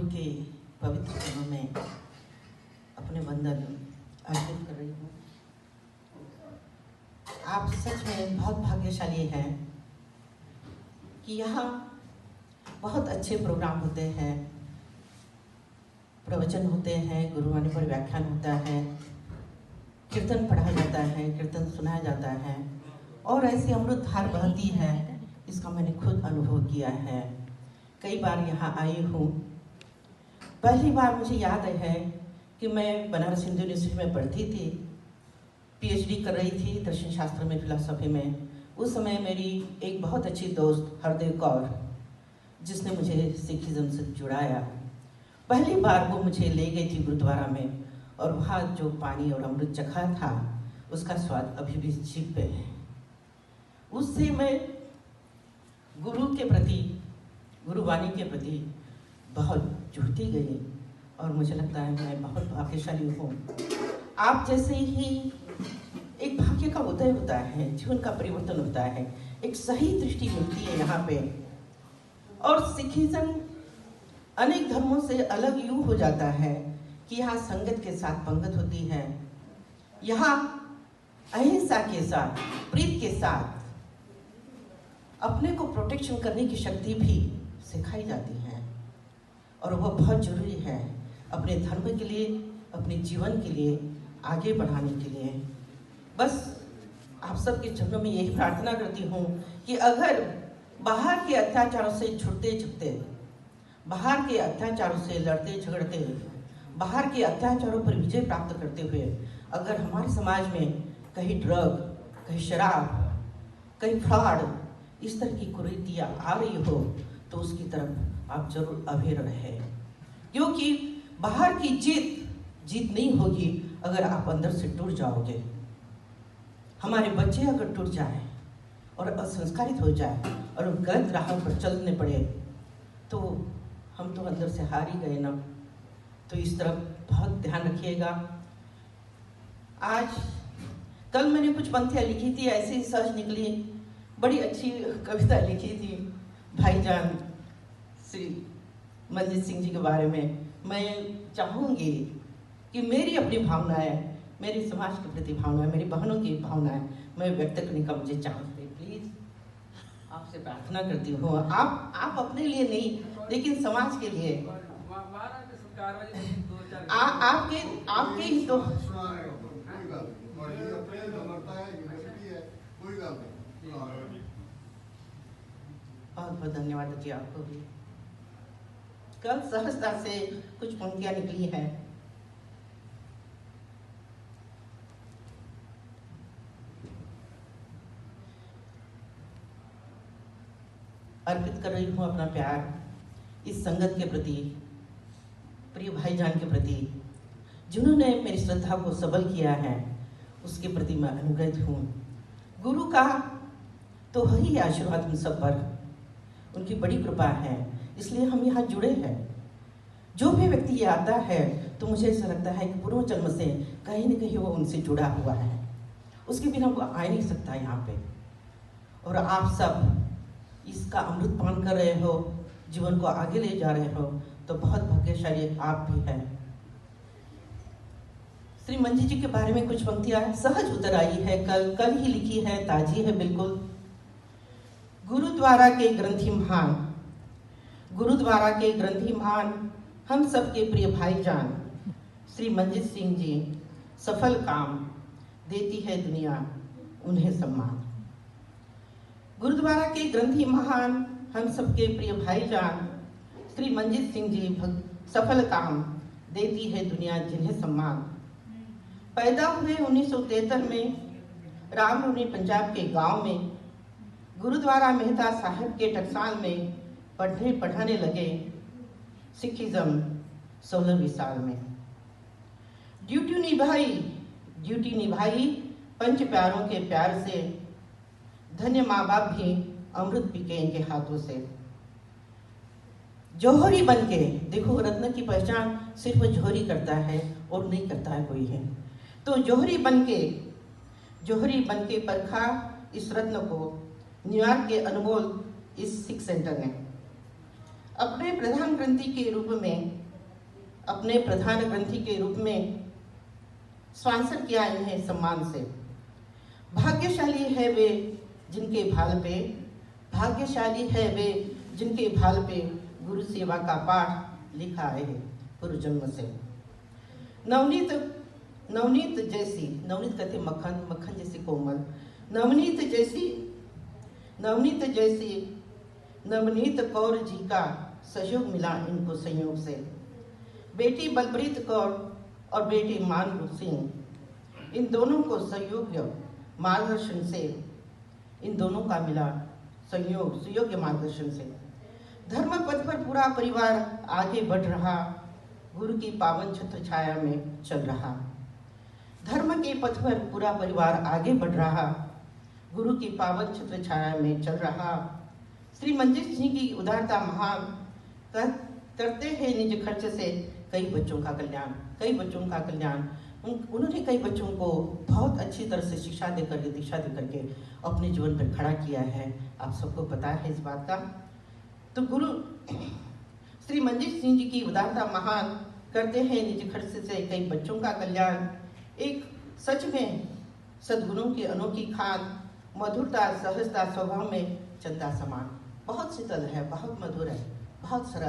गुरु के पवित्र चरणों में अपने वंदन अर्पित कर रही हूँ। आप सच में बहुत भाग्यशाली हैं कि यहाँ बहुत अच्छे प्रोग्राम होते हैं, प्रवचन होते हैं, गुरुवाणी पर व्याख्यान होता है, कीर्तन पढ़ा जाता है, कीर्तन सुनाया जाता है और ऐसी अमृत धार बहती है। इसका मैंने खुद अनुभव किया है। कई बार यहाँ आई हूँ। पहली बार मुझे याद है कि मैं बनारस हिंदू यूनिवर्सिटी में पढ़ती थी, पीएचडी कर रही थी दर्शन शास्त्र में, फिलॉसफी में। उस समय मेरी एक बहुत अच्छी दोस्त हरदेव कौर, जिसने मुझे सिखिज्म से जुड़ाया, पहली बार वो मुझे ले गई थी गुरुद्वारा में और वहाँ जो पानी और अमृत चखा था उसका स्वाद अभी भी जीभ पे है। उससे मैं गुरु के प्रति, गुरुवाणी के प्रति बहुत जुड़ती गई और मुझे लगता है मैं बहुत भाग्यशाली हूँ। आप जैसे ही एक भाग्य का उदय होता है, जीवन का परिवर्तन होता है, एक सही दृष्टि मिलती है यहाँ पे। और सिखिज्म अनेक धर्मों से अलग यूँ हो जाता है कि यहाँ संगत के साथ पंगत होती है, यहाँ अहिंसा के साथ, प्रीत के साथ अपने को प्रोटेक्शन करने की शक्ति भी सिखाई जाती है और वह बहुत जरूरी है अपने धर्म के लिए, अपने जीवन के लिए आगे बढ़ाने के लिए। बस आप सबके चरणों में यही प्रार्थना करती हूँ कि अगर बाहर के अत्याचारों से छुटते छुटते, बाहर के अत्याचारों से लड़ते झगड़ते, बाहर के अत्याचारों पर विजय प्राप्त करते हुए अगर हमारे समाज में कहीं ड्रग, कहीं शराब, कहीं फ्रॉड, इस तरह की कुरीतियाँ आ रही हो तो उसकी तरफ आप जरूर अवेयर रहे, क्योंकि बाहर की जीत नहीं होगी अगर आप अंदर से टूट जाओगे। हमारे बच्चे अगर टूट जाए और असंस्कारित हो जाए और गलत राह पर चलने पड़े तो हम तो अंदर से हार ही गए ना। तो इस तरफ बहुत ध्यान रखिएगा। कल मैंने कुछ पंक्तियाँ लिखी थी, ऐसे ही सहज निकली, बड़ी अच्छी कविता लिखी थी भाईजान श्री मंजीत सिंह जी के बारे में। मैं चाहूँगी कि मेरी अपनी भावनाएं, मेरी समाज के प्रति भावनाएं, मेरी बहनों की भावनाएं मैं व्यक्त करने का मुझे चांस दे। प्लीज आपसे प्रार्थना करती हूँ, आप अपने लिए नहीं लेकिन समाज के लिए, आपके ही तो बहुत बहुत धन्यवाद जी आपको भी। कल सहजता से कुछ पंक्तियां निकली हैं। अर्पित कर रही हूँ अपना प्यार इस संगत के प्रति, प्रिय भाईजान के प्रति, जिन्होंने मेरी श्रद्धा को सबल किया है, उसके प्रति मैं अनुग्रहित हूँ। गुरु का तो वही आशीर्वाद हम सब पर, उनकी बड़ी कृपा है, इसलिए हम यहाँ जुड़े हैं। जो भी व्यक्ति ये आता है तो मुझे ऐसा लगता है कि पूर्व जन्म से कहीं न कहीं वो उनसे जुड़ा हुआ है, उसके बिना वो आ नहीं सकता यहाँ पे। और आप सब इसका अमृत पान कर रहे हो, जीवन को आगे ले जा रहे हो, तो बहुत भाग्यशाली आप भी हैं। श्री मंजी जी के बारे में कुछ पंक्तियां सहज उतर आई है, कल ही लिखी है, ताजी है बिल्कुल। गुरुद्वारा के ग्रंथी महान, गुरुद्वारा के ग्रंथी महान, हम सबके प्रिय भाईजान श्री मंजीत सिंह जी, सफल काम देती है दुनिया उन्हें सम्मान। गुरुद्वारा के ग्रंथी महान, हम सबके प्रिय भाईजान श्री मंजीत सिंह जी, सफल काम देती है दुनिया जिन्हें सम्मान। पैदा हुए 1973 में रामरुनी पंजाब के गांव में, गुरुद्वारा मेहता साहिब के टकसाल में पढ़ाने लगे सिखिज्म 16वीं साल में। ड्यूटी निभाई पंच प्यारों के प्यार से, धन्य माँ बाप भी अमृत पीके इनके हाथों से। जौहरी बनके, देखो रत्न की पहचान सिर्फ जौहरी करता है और नहीं करता है कोई है, तो जौहरी बनके परखा इस रत्न को न्यूयॉर्क के अनमोल इस सिख सेंटर ने। अपने प्रधान ग्रंथी के रूप में स्पॉन्सर किया इन्हें सम्मान से। भाग्यशाली है वे जिनके भाल पे गुरु सेवा का पाठ लिखा है पूर्व जन्म से। नवनीत कहते मक्खन जैसी कोमल, नवनीत कौर जी का सहयोग मिला इनको संयोग से। बेटी बलप्रीत कौर और बेटी मानव सिंह, इन दोनों को सुयोग्य मार्गदर्शन से धर्म पथ पर पूरा परिवार आगे बढ़ रहा, गुरु की पावन छत्र छाया में चल रहा। धर्म के पथ पर पूरा परिवार आगे बढ़ रहा, गुरु की पावन छत्र छाया में चल रहा। श्री मंजीत सिंह की उदारता महान, करते हैं निज खर्च से कई बच्चों का कल्याण। उन्होंने कई बच्चों को बहुत अच्छी तरह से दिशा दे करके अपने जीवन पर खड़ा किया है। आप सबको पता है इस बात का। तो गुरु श्री मंजीत सिंह जी की उदारता महान, करते हैं निज खर्च से कई बच्चों का कल्याण। एक सच में सद्गुणों की अनोखी खान, मधुरता सहजता स्वभाव में चंदा समान। बहुत शीतल है, बहुत मधुर है, बहुत सरल।